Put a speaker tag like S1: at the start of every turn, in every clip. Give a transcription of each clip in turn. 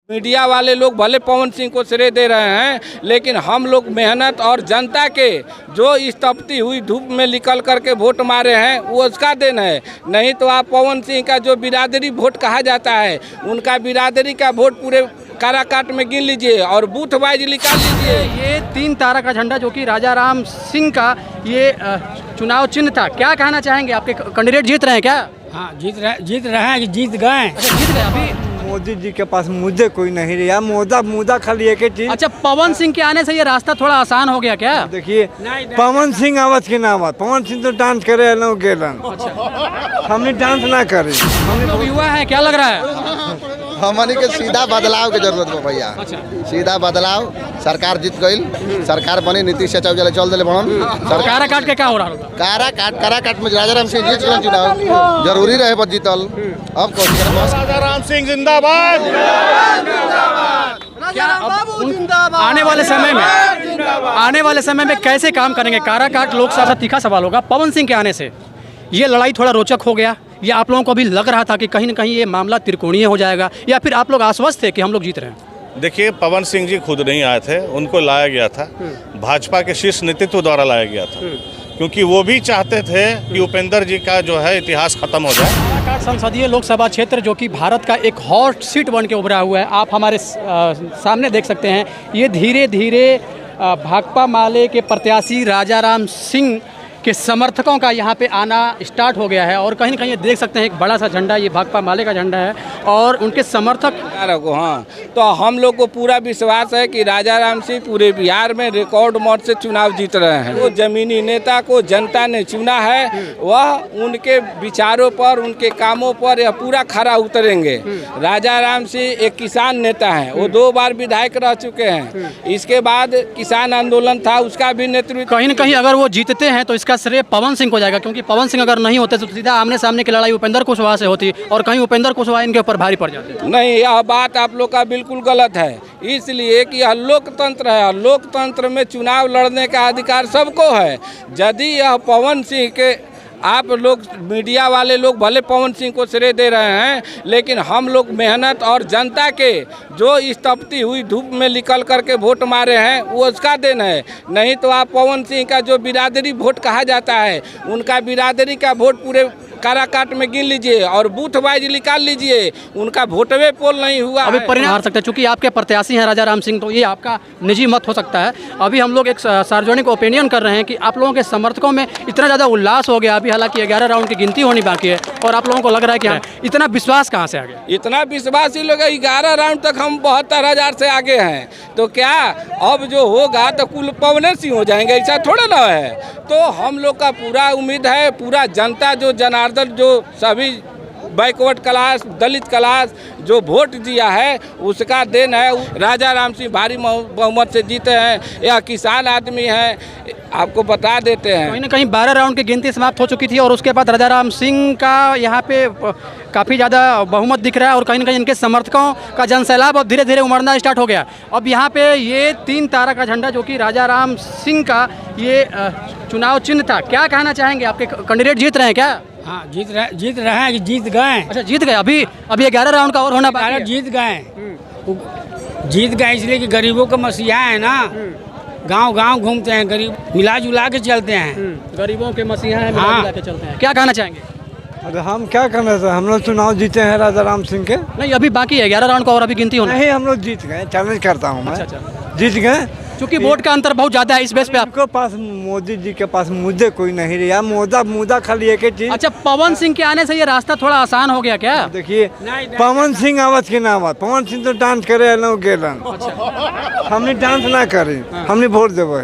S1: Media वाले लोग भले पवन सिंह को श्रेय दे रहे हैं, लेकिन हम लोग मेहनत और जनता के जो इस तपती हुई धूप में निकल करके वोट मारे हैं वो उसका देन है। नहीं तो आप पवन सिंह का जो बिरादरी वोट कहा जाता है, उनका बिरादरी का वोट पूरे काराकाट में गिन लीजिए और बूथ वाइज निकाल लीजिए।
S2: ये 3 तारा का झंडा जो कि राजा राम सिंह का ये चुनाव चिन्ह था, क्या कहना चाहेंगे? आपके कैंडिडेट जीत रहे हैं क्या?
S3: हाँ जीत रहे हैं कि जीत गए।
S2: अच्छा, जीत गए अभी।
S4: मोदी जी के पास मुद्दे कोई नहीं रहा, मुद्दा खाली एक ही चीज।
S2: अच्छा, पवन सिंह के आने से ये रास्ता थोड़ा आसान हो गया क्या?
S4: देखिए पवन सिंह आवत के ना आवत, पवन सिंह तो डांस करे लो गेलन। हमने डांस ना करे,
S2: हम लोग युवा है, क्या लग रहा है?
S5: हमनी के सीधा बदलाव के जरूरत बा भैया। सीधा बदलाव, सरकार जीत गई, सरकार बनी, नीतीश चाचा चल दिले बनन।
S2: सरकार काट के क्या हो रहा है?
S5: कारा काट में राजा राम सिंह जीत गए चुनाव, जरूरी रहे बस जीतल। अब
S6: राजा राम सिंह जिंदाबाद।
S2: क्या आने वाले समय में कैसे काम करेंगे? काराकाट लोकसभा तीखा सवाल होगा। पवन सिंह के आने से ये लड़ाई थोड़ा रोचक हो गया, या आप लोगों को भी लग रहा था कि कहीं न कहीं ये मामला त्रिकोणीय हो जाएगा, या फिर आप लोग आश्वस्त थे कि हम लोग जीत रहे हैं?
S6: देखिए, पवन सिंह जी खुद नहीं आए थे, उनको लाया गया था, भाजपा के शीर्ष नेतृत्व द्वारा लाया गया था, क्योंकि वो भी चाहते थे कि उपेंद्र जी का जो है इतिहास खत्म हो जाए।
S2: काराकाट संसदीय लोकसभा क्षेत्र जो कि भारत का एक हॉट सीट बन के उभरा हुआ है, आप हमारे सामने देख सकते हैं। ये धीरे धीरे भाकपा माले के प्रत्याशी राजा राम सिंह के समर्थकों का यहाँ पे आना स्टार्ट हो गया है, और कहीं न कहीं देख सकते हैं एक बड़ा सा झंडा, ये भाकपा माले का झंडा है, और उनके समर्थक
S1: को। हाँ, तो हम लोग को पूरा विश्वास है कि राजा राम सिंह पूरे बिहार में रिकॉर्ड मौत से चुनाव जीत रहे हैं। वो जमीनी नेता को जनता ने चुना है, वह उनके विचारों पर, उनके कामों पर यह पूरा खरा उतरेंगे। राजा राम सिंह एक किसान नेता हैं, वो 2 बार विधायक रह चुके हैं। इसके बाद किसान आंदोलन था, उसका भी नेतृत्व।
S2: कहीं न कहीं अगर वो जीतते हैं तो इसका श्रेय पवन सिंह को जाएगा, क्योंकि पवन सिंह अगर नहीं होते तो सीधा आमने सामने की लड़ाई उपेंद्र कुशवाहा से होती, और कहीं उपेंद्र कुशवाहा इनके ऊपर भारी पड़ जाते।
S1: नहीं, यह बात आप लोग का बिल्कुल गलत है, इसलिए कि यह लोकतंत्र है। लोकतंत्र में चुनाव लड़ने का अधिकार सबको है। यदि यह पवन सिंह के, आप लोग मीडिया वाले लोग भले पवन सिंह को श्रेय दे रहे हैं, लेकिन हम लोग मेहनत और जनता के जो इस तपती हुई धूप में निकल करके वोट मारे हैं वो उसका देन है। नहीं तो आप पवन सिंह का जो बिरादरी वोट कहा जाता है, उनका बिरादरी का वोट पूरे काराकाट में गिन लीजिए और बूथ वाइज निकाल लीजिए, उनका वोटवे पोल नहीं हुआ। अभी
S2: परिणाम हार सकता है, चूंकि आपके प्रत्याशी हैं राजा राम सिंह, तो ये आपका निजी मत हो सकता है। अभी हम लोग एक सार्वजनिक ओपिनियन कर रहे हैं कि आप लोगों के समर्थकों में इतना ज़्यादा उल्लास हो गया अभी, हालांकि 11 राउंड की गिनती होनी बाकी है, और आप लोगों को लग रहा है कि इतना विश्वास कहाँ से आ गया?
S1: इतना विश्वास ही लोग 11 राउंड तक हम 72,000 से आगे हैं, तो क्या अब जो होगा तो कुल पवन सिंह हो जाएंगे? ऐसा थोड़ा ना है। तो हम लोग का पूरा उम्मीद है, पूरा जनता जो जनार्दन, जो सभी बैकवर्ड क्लास, दलित क्लास जो वोट दिया है उसका देन है। राजा राम सिंह भारी बहुमत से जीते हैं, यह किसान आदमी हैं, आपको बता देते हैं।
S2: कहीं ना कहीं 12 राउंड की गिनती समाप्त हो चुकी थी, और उसके बाद राजा राम सिंह का यहाँ पे काफ़ी ज़्यादा बहुमत दिख रहा है, और कहीं ना कहीं इनके समर्थकों का जनसैलाब अब धीरे धीरे उमड़ना स्टार्ट हो गया। अब यहाँ पे ये 3 तारा का झंडा जो कि राजा राम सिंह का ये चुनाव चिन्ह था, क्या कहना चाहेंगे? आपके कैंडिडेट जीत रहे हैं क्या?
S3: हाँ जीत रहे हैं कि जीत गए।
S2: अच्छा, जीत गए अभी 11 राउंड का और होना बाकी है।
S3: जीत गए इसलिए कि गरीबों का मसीहा है ना, गांव गांव घूमते हैं, गरीब मिला जुला के चलते हैं,
S2: गरीबों के मसीहा हैं, मिला जुला के चलते हैं। क्या कहना चाहेंगे?
S4: अरे हम क्या करना था, हम लोग चुनाव जीते हैं राजा राम सिंह के।
S2: नहीं, अभी बाकी है 11 राउंड का और अभी गिनती होना।
S4: नहीं, हम लोग जीत गए, चैलेंज करता हूँ मैं।
S2: अच्छा,
S4: जीत गए,
S2: क्योंकि वोट का अंतर बहुत ज्यादा है, इस बेस पे
S4: आपके पास मोदी जी के पास मुद्दे कोई नहीं रहा, मुद्दा खाली एक ही चीज।
S2: अच्छा, पवन सिंह के आने से ये रास्ता थोड़ा आसान हो गया क्या?
S4: देखिए पवन सिंह आवत के ना आवत, पवन सिंह तो डांस करे लो गेलन। हमने डांस ना करे, हमने वोट देवे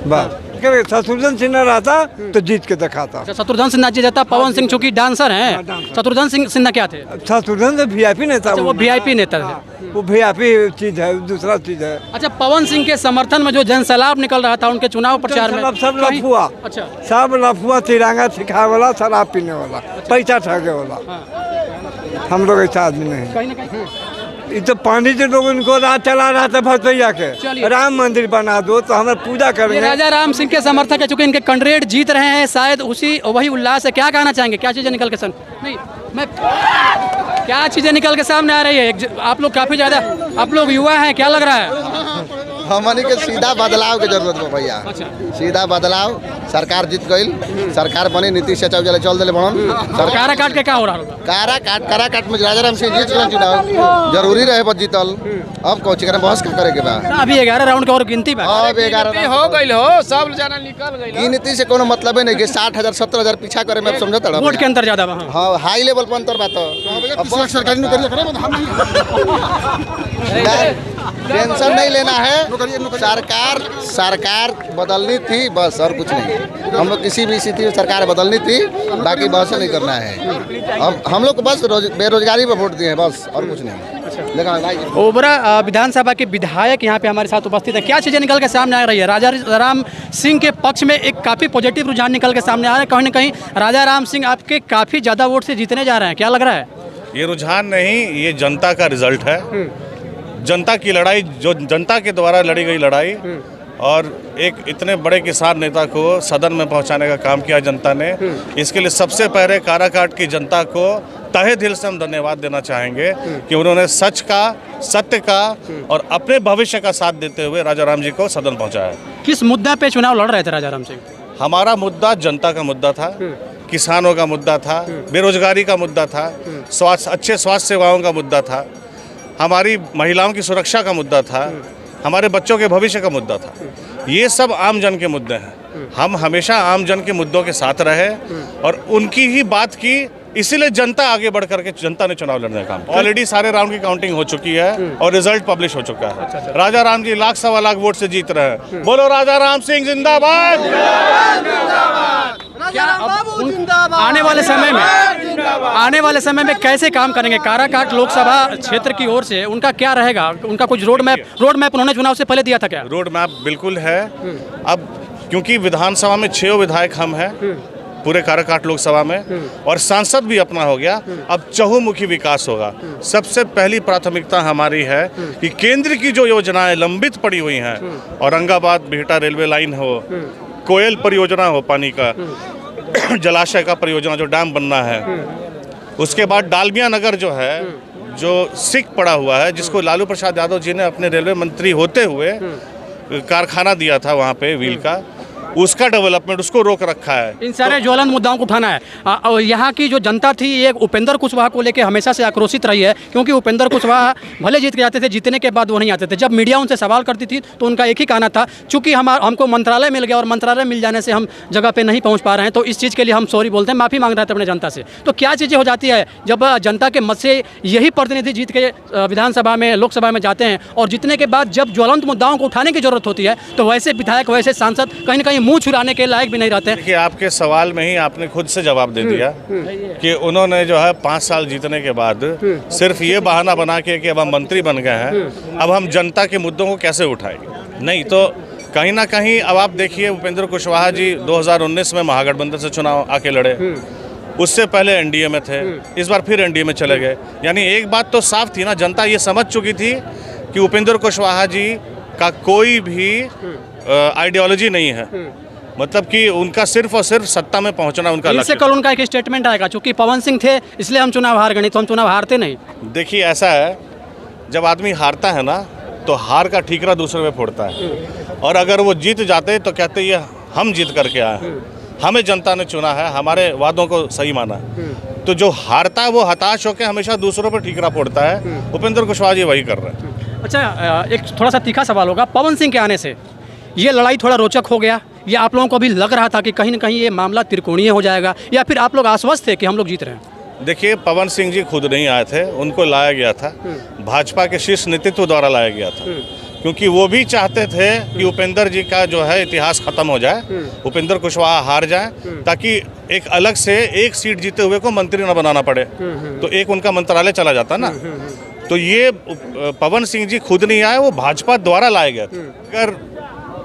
S4: बस। शत्रुघ्न सिन्हा रहता तो जीत के दिखाता।
S2: शत्रुघ्न सिन्हा जी जाता, पवन सिंह चूंकि डांसर हैं। शत्रुघ्न सिन्हा क्या थे?
S4: शत्रुघ्न तो VIP नेता।
S2: वो VIP नेता थे,
S4: वो VIP चीज है, दूसरा चीज है।
S2: अच्छा, पवन सिंह के समर्थन में जो जनसैलाब निकल रहा था उनके चुनाव प्रचार में,
S4: सब लफुआ। अच्छा, सब लफुआ, तिरंगा सिखाए वाला, शराब पीने वाला, पैसा ठगे वाला। हम लोग ऐसा आदमी नहीं।
S2: कहीं ना कहीं
S4: ये तो पंडित जी लोग इनको राह चला रहा था भटैया के, राम मंदिर बना दो तो हमें पूजा करेंगे।
S2: राजा राम सिंह के समर्थक है, चूंकि इनके कैंडिडेट जीत रहे हैं, शायद वही उल्लास है। क्या कहना चाहेंगे? क्या चीजें निकल के नहीं, मैं क्या चीज़ें निकल के सामने आ रही है? आप लोग काफ़ी ज़्यादा, आप लोग युवा हैं, क्या लग रहा है?
S5: हमनी के सीधा बदलाव के जरूरत बा भैया। सीधा बदलाव, सरकार जीत गई, सरकार बनी, नीतीश चाचा चले चल दिले बनन।
S2: कारा काट के क्या हो रहा है?
S5: कारा काट में राजाराम सिंह जीत गए चुनाव, जरूरी रहे बस जीतल। अब कोच करे बहस का करे के बा?
S2: अभी 11 राउंड का और गिनती बा।
S5: अब 11
S1: हो गई हो, सब जना निकल गई।
S5: ई नीति से कोनो मतलब नहीं कि 60,000 70,000 पीछा करे में समझत रहा।
S2: वोट के अंतर ज़्यादा बा।
S5: हाँ, हाई लेवल पर अंतर बात। अब सरकारी नौकरी करे टेंशन नहीं लेना है। सरकार बदलनी थी बस, और कुछ नहीं। हम लोग किसी भी स्थिति में सरकार बदलनी थी, बाकी बहस नहीं करना है। अब हम लोग बस बेरोजगारी पर वोट दिए हैं बस, और कुछ नहीं।
S2: ओबरा विधानसभा के विधायक यहाँ पे हमारे साथ उपस्थित है। क्या चीज़ें निकल के सामने आ रही है? राजा राम सिंह के पक्ष में एक काफ़ी पॉजिटिव रुझान निकल के सामने आ रहा है। कहीं ना कहीं राजा राम सिंह आपके काफ़ी ज़्यादा वोट से जीतने जा रहे हैं, क्या लग रहा है?
S6: ये रुझान नहीं, ये जनता का रिजल्ट है। जनता की लड़ाई, जो जनता के द्वारा लड़ी गई लड़ाई, और एक इतने बड़े किसान नेता को सदन में पहुंचाने का काम किया जनता ने। इसके लिए सबसे पहले काराकाट की जनता को तहे दिल से हम धन्यवाद देना चाहेंगे कि उन्होंने सच का, सत्य का और अपने भविष्य का साथ देते हुए राजा राम जी को सदन पहुंचाया।
S2: किस मुद्दा पे चुनाव लड़ रहे थे राजा राम सिंह?
S6: हमारा मुद्दा जनता का मुद्दा था, किसानों का मुद्दा था, बेरोजगारी का मुद्दा था, अच्छे स्वास्थ्य सेवाओं का मुद्दा था, हमारी महिलाओं की सुरक्षा का मुद्दा था, हमारे बच्चों के भविष्य का मुद्दा था। ये सब आम जन के मुद्दे हैं। हम हमेशा आम जन के मुद्दों के साथ रहे और उनकी ही बात की, इसीलिए जनता आगे बढ़ करके जनता ने चुनाव लड़ने का काम। ऑलरेडी सारे राउंड की काउंटिंग हो चुकी है और रिजल्ट पब्लिश हो चुका है। राजा राम जी लाख सवा लाख वोट से जीत रहे हैं। बोलो राजा राम सिंह जिंदाबाद।
S2: आने वाले समय में कैसे काम करेंगे? काराकाट लोकसभा क्षेत्र की ओर से उनका क्या रहेगा? उनका कुछ रोड मैप उन्होंने चुनाव से पहले दिया था क्या?
S6: रोड मैप बिल्कुल है। अब क्योंकि विधानसभा में 6 विधायक हम हैं पूरे काराकाट लोकसभा में, और सांसद भी अपना हो गया, अब चहुमुखी विकास होगा। सबसे पहली प्राथमिकता हमारी है कि केंद्र की जो योजनाएं लंबित पड़ी हुई हैं, औरंगाबाद बिहटा रेलवे लाइन हो, कोयल परियोजना हो, पानी का जलाशय का परियोजना जो डैम बनना है, उसके बाद डालमिया नगर जो है, जो सिक पड़ा हुआ है, जिसको लालू प्रसाद यादव जी ने अपने रेलवे मंत्री होते हुए कारखाना दिया था वहाँ पे व्हील का, उसका डेवलपमेंट, उसको रोक रखा है।
S2: इन सारे ज्वलंत मुद्दाओं को उठाना है। और यहाँ की जो जनता थी, ये उपेंद्र कुशवाहा को लेकर हमेशा से आक्रोशित रही है, क्योंकि उपेंद्र कुशवाहा भले जीत के जाते थे, जीतने के बाद वो नहीं आते थे। जब मीडिया उनसे सवाल करती थी तो उनका एक ही कहना था, चूंकि हमको मंत्रालय मिल गया और मंत्रालय मिल जाने से हम जगह पे नहीं पहुँच पा रहे हैं, तो इस चीज़ के लिए हम सॉरी बोलते हैं, माफ़ी मांग रहे थे अपने जनता से। तो क्या चीज़ें हो जाती है जब जनता के मत से यही प्रतिनिधि जीत के विधानसभा में, लोकसभा में जाते हैं, और जीतने के बाद जब ज्वलंत मुद्दाओं को उठाने की जरूरत होती है, तो वैसे विधायक, वैसे सांसद कहीं ना कहीं मुँह छुड़ाने के लायक भी नहीं रहते हैं।
S6: कि आपके सवाल में ही आपने खुद से जवाब दे दिया कि उन्होंने जो है 5 साल जीतने के बाद सिर्फ ये बहाना बना के कि अब हम मंत्री बन गए हैं, अब हम जनता के मुद्दों को कैसे उठाएंगे। नहीं तो कहीं ना कहीं अब आप देखिए, उपेंद्र कुशवाहा जी 2019 में महागठबंधन से चुनाव आके लड़े, उससे पहले एनडीए में थे, इस बार फिर एनडीए में चले गए। यानी एक बात तो साफ थी ना, जनता ये समझ चुकी थी कि उपेंद्र कुशवाहा जी का कोई भी आइडियोलॉजी नहीं है, मतलब कि उनका सिर्फ और सिर्फ सत्ता में पहुंचना उनका लक्ष्य।
S2: इससे कल उनका एक स्टेटमेंट आएगा, चूंकि पवन सिंह थे इसलिए हम चुनाव हार गए, नहीं तो हम चुनाव हारते नहीं।
S6: देखिए ऐसा है, जब आदमी हारता है ना, तो हार का ठीकरा दूसरे पे फोड़ता है, और अगर वो जीत जाते तो कहते ये हम जीत करके आए हैं, हमें जनता ने चुना है, हमारे वादों को सही माना है। तो जो हारता है वो हताश होकर हमेशा दूसरों पर ठीकरा फोड़ता है। उपेंद्र कुशवाहा जी वही कर रहे हैं।
S2: अच्छा, एक थोड़ा सा तीखा सवाल होगा, पवन सिंह के आने से ये लड़ाई थोड़ा रोचक हो गया, या आप लोगों को भी लग रहा था कि कहीं ना कहीं ये मामला त्रिकोणीय हो जाएगा, या फिर आप लोग आश्वस्त थे कि हम लोग जीत रहे हैं?
S6: देखिए, पवन सिंह जी खुद नहीं आए थे, उनको लाया गया था, भाजपा के शीर्ष नेतृत्व द्वारा लाया गया था, क्योंकि वो भी चाहते थे कि उपेंद्र जी का जो है इतिहास खत्म हो जाए, उपेंद्र कुशवाहा हार जाए, ताकि एक अलग से एक सीट जीते हुए को मंत्री न बनाना पड़े, तो एक उनका मंत्रालय चला जाता ना। तो ये पवन सिंह जी खुद नहीं आए, वो भाजपा द्वारा लाए गए थे। अगर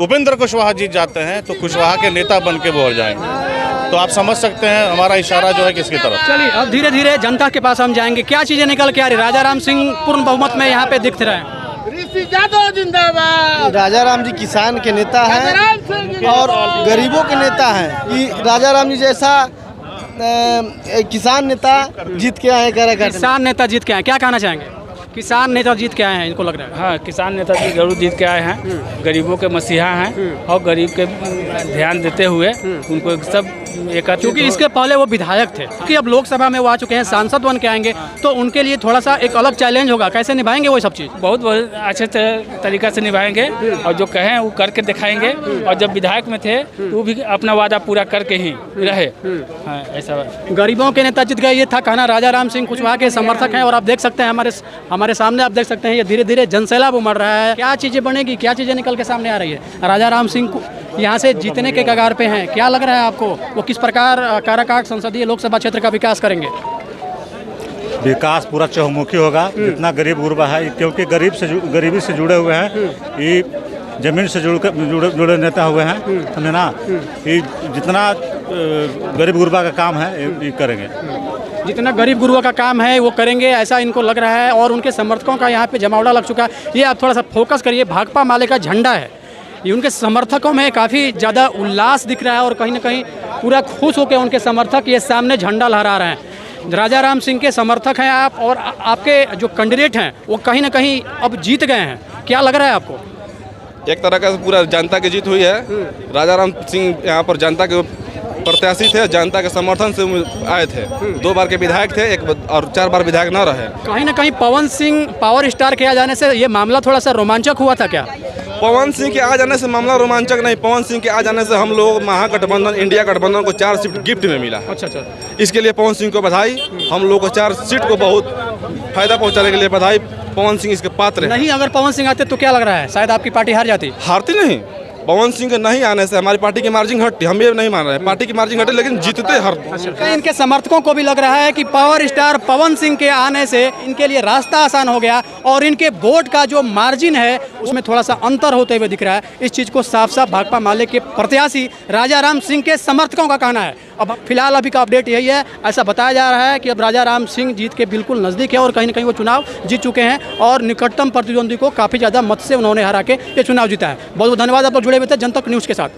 S6: उपेंद्र कुशवाहा जीत जाते हैं तो कुशवाहा के नेता बन के वो हो जाएंगे, तो आप समझ सकते हैं हमारा इशारा जो है किसकी तरफ।
S2: चलिए, अब धीरे धीरे जनता के पास हम जाएंगे। क्या चीज़ें निकल के आ रही? राजा राम सिंह पूर्ण बहुमत में यहाँ पे दिख रहे हैं।
S7: राजा राम जी किसान के नेता हैं और गरीबों के नेता हैं। कि राजा राम जी जैसा किसान नेता जीत के आए कार्यकर्ता।
S2: किसान नेता जीत के आए, क्या कहना चाहेंगे? किसान नेता जीत के आए हैं, इनको लग रहा है।
S3: हाँ, किसान नेता जी जरूर जीत के आए हैं। गरीबों के मसीहा हैं और गरीब के ध्यान देते हुए उनको सब एकत्रित।
S2: क्योंकि इसके पहले वो विधायक थे, कि अब लोकसभा में वो आ चुके हैं, सांसद बन के आएंगे, तो उनके लिए थोड़ा सा एक अलग चैलेंज होगा। कैसे निभाएंगे वो सब चीज़?
S3: बहुत बहुत अच्छे तरीका से निभाएंगे और जो कहें वो करके दिखाएंगे। और जब विधायक में थे तो वो भी अपना वादा पूरा करके ही रहे। हाँ, ऐसा
S2: गरीबों के नेता जीत गए, ये था कहना राजा राम सिंह कुशवाहा के समर्थक हैं। और आप देख सकते हैं हमारे सामने, आप देख सकते हैं ये धीरे धीरे जनसैलाब उमड़ रहा है। क्या चीज़ें बनेगी, क्या चीज़ें निकल के सामने आ रही है? राजा राम सिंह यहाँ से जीतने के कगार पे हैं। क्या लग रहा है आपको, वो किस प्रकार काराकाट संसदीय लोकसभा क्षेत्र का विकास करेंगे?
S8: विकास पूरा चहुमुखी होगा। जितना गरीब गुरबा है, क्योंकि गरीबी से जुड़े हुए हैं, ये जमीन से जुड़े नेता हुए हैं, समझे ना। ये जितना गरीब गुरबा का काम है ये करेंगे।
S2: जितना गरीब गुरुओं का काम है वो करेंगे, ऐसा इनको लग रहा है। और उनके समर्थकों का यहाँ पे जमावड़ा लग चुका है। ये आप थोड़ा सा फोकस करिए, भाकपा माले का झंडा है, ये उनके समर्थकों में काफ़ी ज़्यादा उल्लास दिख रहा है। और कहीं ना कहीं पूरा खुश होकर उनके समर्थक ये सामने झंडा लहरा रहे हैं। राजा राम सिंह के समर्थक हैं आप, और आपके जो कैंडिडेट हैं वो कहीं ना कहीं अब जीत गए हैं। क्या लग रहा है आपको?
S1: एक तरह का पूरा जनता की जीत हुई है। राजा राम सिंह यहाँ पर जनता के प्रत्याशी थे, जनता के समर्थन से आए थे। 2 बार के विधायक थे, और 4 बार विधायक न रहे।
S2: कहीं ना कहीं पवन सिंह पावर स्टार के आ जाने से ये मामला थोड़ा सा रोमांचक हुआ था क्या?
S1: पवन सिंह के आ जाने से मामला रोमांचक नहीं, पवन सिंह के आ जाने से हम लोग महागठबंधन इंडिया गठबंधन को 4 सीट गिफ्ट में मिला।
S2: अच्छा।
S1: इसके लिए पवन सिंह को बधाई। हम लोग को 4 सीट को बहुत फायदा पहुंचाने के लिए बधाई। पवन सिंह इसके पात्र हैं।
S2: नहीं, अगर पवन सिंह आते तो क्या लग रहा है, शायद आपकी पार्टी हार जाती?
S1: हारती नहीं। पवन सिंह के नहीं आने से हमारी पार्टी की मार्जिन घटी। हम ये नहीं मान रहे हैं पार्टी की मार्जिन घटे, लेकिन जीतते हर।
S2: कहीं इनके समर्थकों को भी लग रहा है कि पावर स्टार पवन सिंह के आने से इनके लिए रास्ता आसान हो गया, और इनके वोट का जो मार्जिन है उसमें थोड़ा सा अंतर होते हुए दिख रहा है। इस चीज़ को साफ साफ भाकपा माले के प्रत्याशी राजा राम सिंह के समर्थकों का कहना है। अब फिलहाल अभी का अपडेट यही है। ऐसा बताया जा रहा है कि अब राजा राम सिंह जीत के बिल्कुल नज़दीक है, और कहीं ना कहीं वो चुनाव जीत चुके हैं, और निकटतम प्रतिद्वंदी को काफ़ी ज़्यादा मत से उन्होंने हरा के ये चुनाव जीता है। बहुत बहुत धन्यवाद आप लोग जुड़े हुए थे जनतक न्यूज़ के साथ।